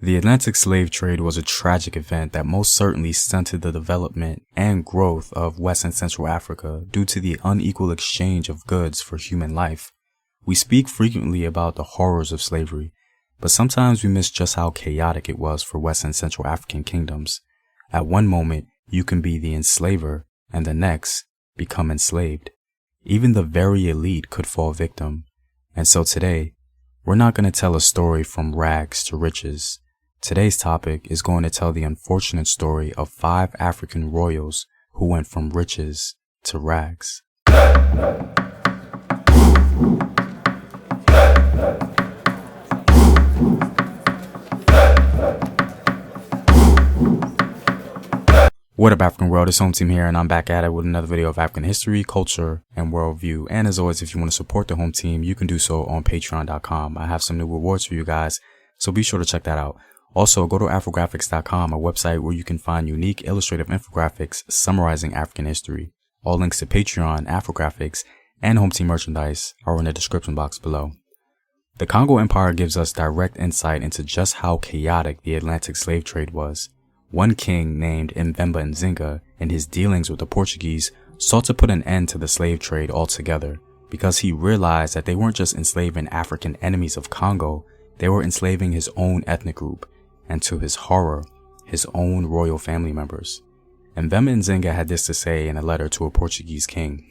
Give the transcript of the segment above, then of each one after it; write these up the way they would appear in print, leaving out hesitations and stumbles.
The Atlantic slave trade was a tragic event that most certainly stunted the development and growth of West and Central Africa due to the unequal exchange of goods for human life. We speak frequently about the horrors of slavery, but sometimes we miss just how chaotic it was for West and Central African kingdoms. At one moment, you can be the enslaver, and the next, become enslaved. Even the very elite could fall victim. And so today, we're not going to tell a story from rags to riches. Today's topic is going to tell the unfortunate story of 5 African royals who went from riches to rags. What up, African world? It's Home Team here, and I'm back at it with another video of African history, culture, and worldview. And as always, if you want to support the Home Team, you can do so on patreon.com. I have some new rewards for you guys, so be sure to check that out. Also, go to Afrographics.com, a website where you can find unique illustrative infographics summarizing African history. All links to Patreon, Afrographics, and Home Team merchandise are in the description box below. The Congo Empire gives us direct insight into just how chaotic the Atlantic slave trade was. One king named Mbemba Nzinga, in his dealings with the Portuguese, sought to put an end to the slave trade altogether because he realized that they weren't just enslaving African enemies of Congo, they were enslaving his own ethnic group, and to his horror, his own royal family members. Mbemba Nzinga had this to say in a letter to a Portuguese king.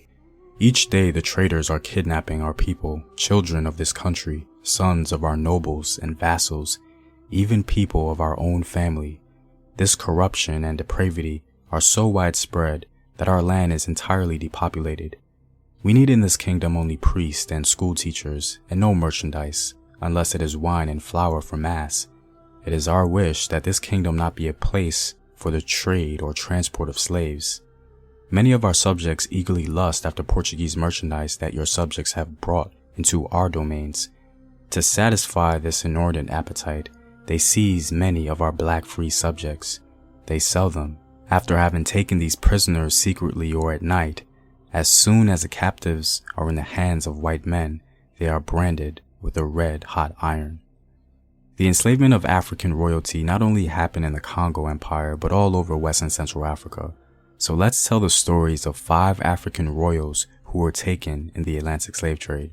"Each day the traders are kidnapping our people, children of this country, sons of our nobles and vassals, even people of our own family. This corruption and depravity are so widespread that our land is entirely depopulated. We need in this kingdom only priests and school teachers, and no merchandise, unless it is wine and flour for mass. It is our wish that this kingdom not be a place for the trade or transport of slaves. Many of our subjects eagerly lust after Portuguese merchandise that your subjects have brought into our domains. To satisfy this inordinate appetite, they seize many of our black free subjects. They sell them. After having taken these prisoners secretly or at night, as soon as the captives are in the hands of white men, they are branded with a red-hot iron." The enslavement of African royalty not only happened in the Congo Empire, but all over West and Central Africa. So let's tell the stories of 5 African royals who were taken in the Atlantic slave trade.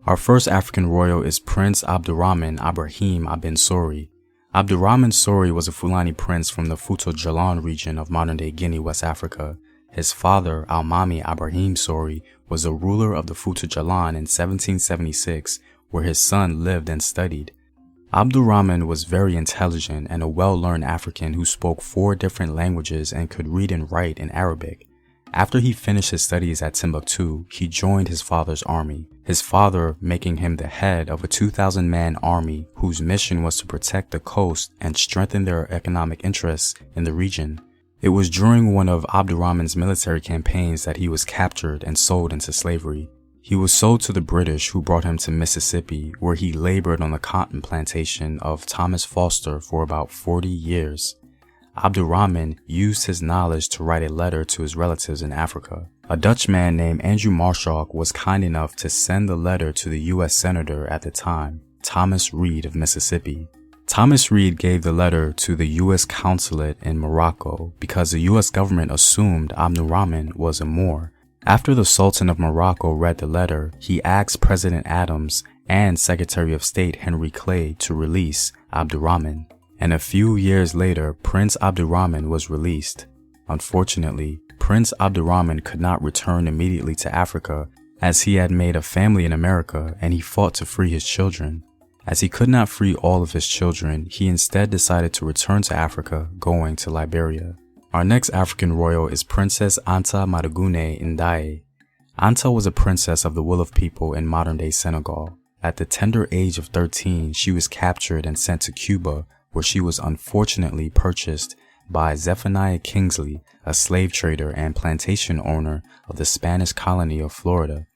Our first African royal is Prince Abdurrahman Ibrahim Ibn Sori. Abdurrahman Sori was a Fulani prince from the Futo Jalon region of modern-day Guinea, West Africa. His father, Almami Ibrahim Sori, was a ruler of the Futo Jalon in 1776, where his son lived and studied. Abdurrahman was very intelligent and a well-learned African who spoke 4 different languages and could read and write in Arabic. After he finished his studies at Timbuktu, he joined his father's army, his father making him the head of a 2,000-man army whose mission was to protect the coast and strengthen their economic interests in the region. It was during one of Abdurrahman's military campaigns that he was captured and sold into slavery. He was sold to the British, who brought him to Mississippi, where he labored on the cotton plantation of Thomas Foster for about 40 years. Abdurrahman used his knowledge to write a letter to his relatives in Africa. A Dutchman named Andrew Marshall was kind enough to send the letter to the U.S. Senator at the time, Thomas Reed of Mississippi. Thomas Reed gave the letter to the U.S. consulate in Morocco because the U.S. government assumed Abdurrahman was a Moor. After the Sultan of Morocco read the letter, he asked President Adams and Secretary of State Henry Clay to release Abdurrahman. And a few years later, Prince Abdurrahman was released. Unfortunately, Prince Abdurrahman could not return immediately to Africa as he had made a family in America and he fought to free his children. As he could not free all of his children, he instead decided to return to Africa, going to Liberia. Our next African royal is Princess Anta Madugune Ndaye. Anta was a princess of the Wolof people in modern-day Senegal. At the tender age of 13, she was captured and sent to Cuba, where she was unfortunately purchased by Zephaniah Kingsley, a slave trader and plantation owner of the Spanish colony of Florida.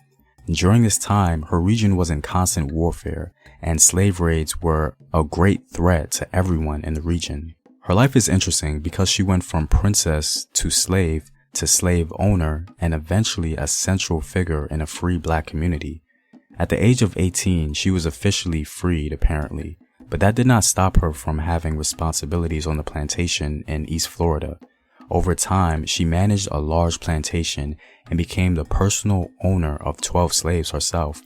During this time, her region was in constant warfare, and slave raids were a great threat to everyone in the region. Her life is interesting because she went from princess to slave owner and eventually a central figure in a free black community. At the age of 18, she was officially freed apparently, But that did not stop her from having responsibilities on the plantation in East Florida. Over time, she managed a large plantation and became the personal owner of 12 slaves herself.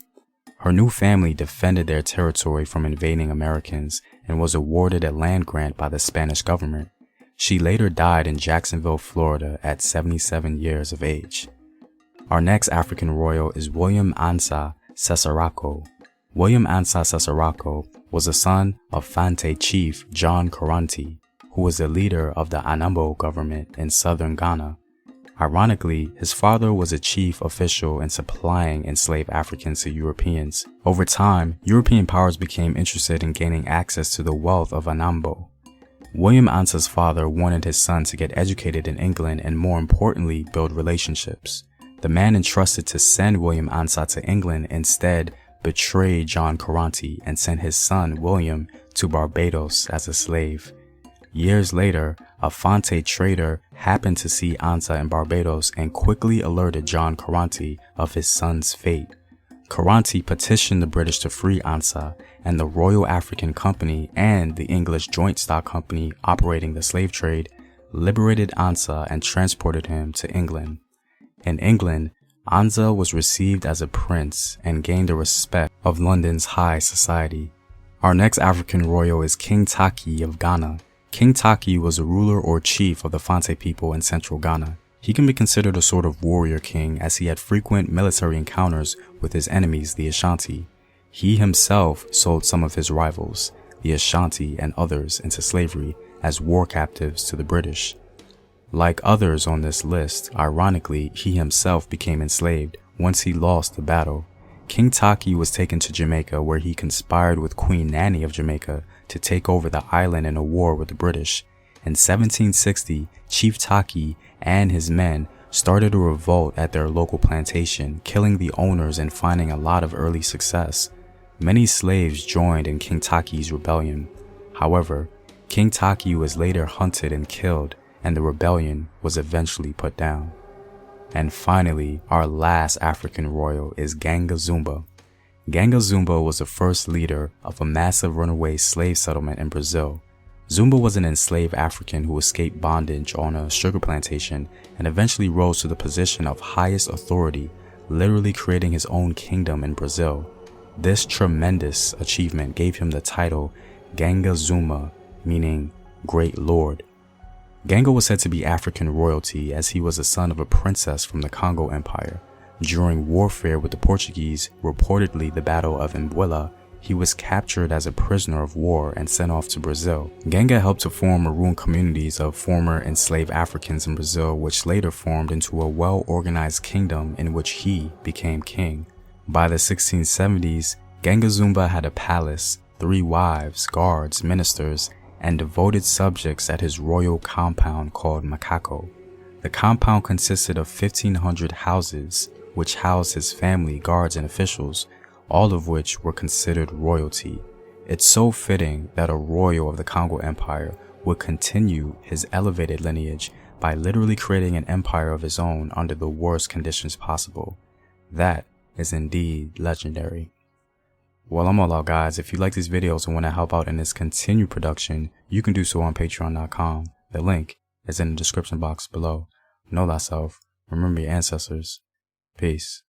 Her new family defended their territory from invading Americans and was awarded a land grant by the Spanish government. She later died in Jacksonville, Florida at 77 years of age. Our next African royal is William Anza Sesarako. William Anza Sesarako was the son of Fante chief John Karanti, who was the leader of the Anambo government in southern Ghana. Ironically, his father was a chief official in supplying enslaved Africans to Europeans. Over time, European powers became interested in gaining access to the wealth of Anambo. William Anza's father wanted his son to get educated in England and, more importantly, build relationships. The man entrusted to send William Anza to England instead betrayed John Karanti and sent his son William to Barbados as a slave. Years later, a Fante trader happened to see Anza in Barbados and quickly alerted John Karanti of his son's fate. Karanti petitioned the British to free Anza, and the Royal African Company and the English Joint Stock Company operating the slave trade liberated Anza and transported him to England. In England, Anza was received as a prince and gained the respect of London's high society. Our next African royal is King Taki of Ghana. King Taki was a ruler or chief of the Fante people in central Ghana. He can be considered a sort of warrior king as he had frequent military encounters with his enemies, the Ashanti. He himself sold some of his rivals, the Ashanti and others, into slavery as war captives to the British. Like others on this list, ironically, he himself became enslaved once he lost the battle. King Taki was taken to Jamaica, where he conspired with Queen Nanny of Jamaica to take over the island in a war with the British. In 1760, Chief Taki and his men started a revolt at their local plantation, killing the owners and finding a lot of early success. Many slaves joined in King Taki's rebellion. However, King Taki was later hunted and killed, and the rebellion was eventually put down. And finally, our last African royal is Ganga Zumba. Ganga Zumba was the first leader of a massive runaway slave settlement in Brazil. Zumba was an enslaved African who escaped bondage on a sugar plantation and eventually rose to the position of highest authority, literally creating his own kingdom in Brazil. This tremendous achievement gave him the title Ganga Zumba, meaning Great Lord. Ganga was said to be African royalty as he was the son of a princess from the Congo Empire. During warfare with the Portuguese, reportedly the Battle of Mbuila, he was captured as a prisoner of war and sent off to Brazil. Ganga helped to form maroon communities of former enslaved Africans in Brazil, which later formed into a well-organized kingdom in which he became king. By the 1670s, Ganga Zumba had a palace, 3 wives, guards, ministers, and devoted subjects at his royal compound called Macaco. The compound consisted of 1,500 houses, which housed his family, guards, and officials, all of which were considered royalty. It's so fitting that a royal of the Congo Empire would continue his elevated lineage by literally creating an empire of his own under the worst conditions possible. That is indeed legendary. Well, I'm all out, guys. If you like these videos and want to help out in this continued production, you can do so on patreon.com. The link is in the description box below. Know thyself. Remember your ancestors. Peace.